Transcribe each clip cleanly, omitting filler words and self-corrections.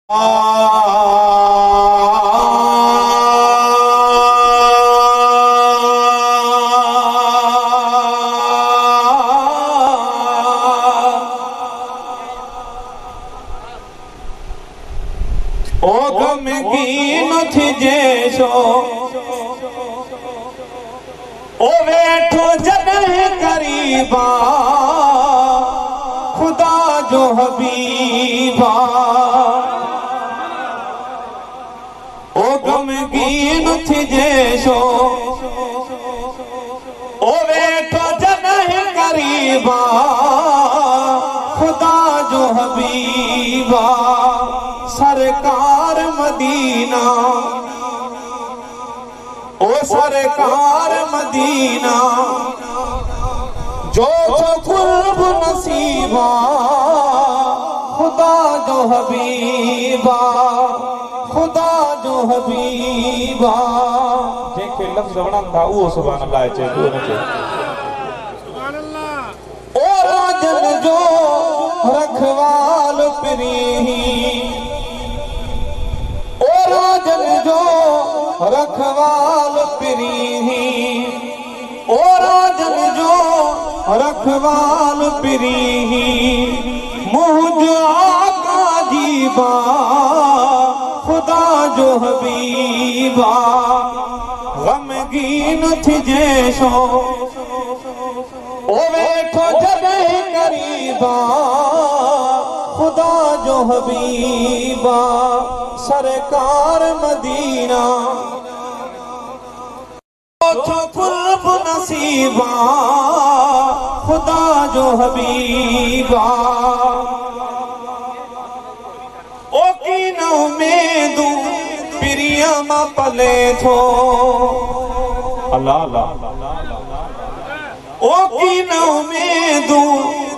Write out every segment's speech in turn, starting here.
ओ गम की नथी जेशो ओ वेठो जॾहिं करीबा खुदा जो हबीबा ओ गम की नथी जेशो ओ वेठो जॾहिं करीबा खुदा जो हबीबा सरकार मदीना ओ सरकार मदीना जो कुर्ब नसीबा खुदा जो हबीबा खुदा जो हबीबा जेके लफ्ज़ वणन था उहो सुभान अल्लाह चए उहो न चए सुभान अल्लाह ओ राजन जो रखवाल प्रीही ओ राजन जो रखवाल प्रीही ओ राजन जो रखवाल प्रीही मुझ आका जीबा खुदा जो हबीबा गमगीन थी जेशो ओ वेठो जॾहिं करीबा खुदा जो हबीबा सरकार मदीना जो कुर्ब नसीबा खुदा जो हबीबा ओ की न उम्मीदू प्रियमा पले थो अल्लाह अल्लाह ओ की न उम्मीदू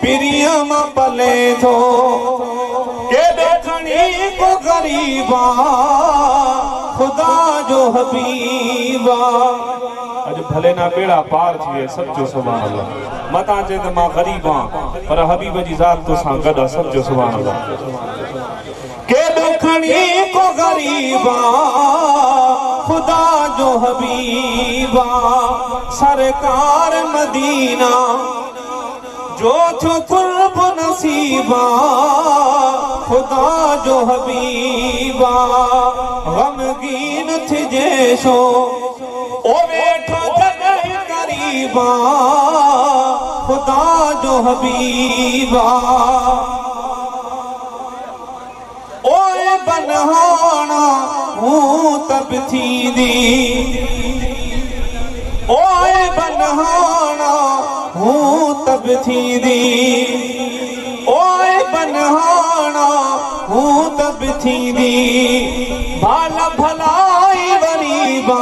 प्रियमा पले थो के देखनी को गरीबा खुदा जो हबीबा अज भले ना बेड़ा पार थिए सच्चो सुभान अल्लाह मता जे त मां गरीब हां पर हबीब जी जात तो सां गदा सच्चो सुभान अल्लाह के देखनी को गरीबा खुदा जो हबीबा सरकार मदीना जो थो कुर्ब नसीबा खुदा जो हबीबा गमगीन थी जेशो ओ वेठो जॾहिं करीबा खुदा जो हबीबा ओए बनहाना हूं तब थींदी ओए बनहाना हूं तब थींदी ओए बनहाना हूं तब थींदी भाला भलाई वरीबा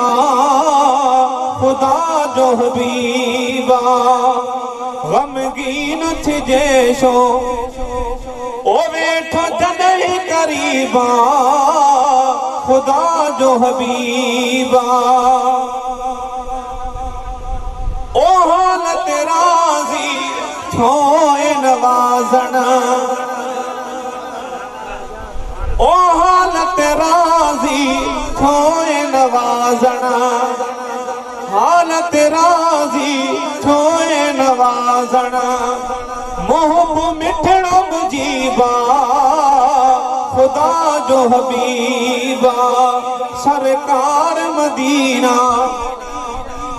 खुदा जो हबीबा गमगीन थी जेशो ओ वेठो जॾहिं करीबा खुदा जो हबीबा ओ हालत राज़ी थोए नवाज़ण ओ हालत राज़ी थोए नवाज़ण हालत राज़ी थोए नवाज़ण मुहब मिठड़ो मुजीबा खुदा जो हबीबा सरकार मदीना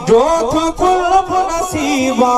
जो थो कुर्ब नसीबा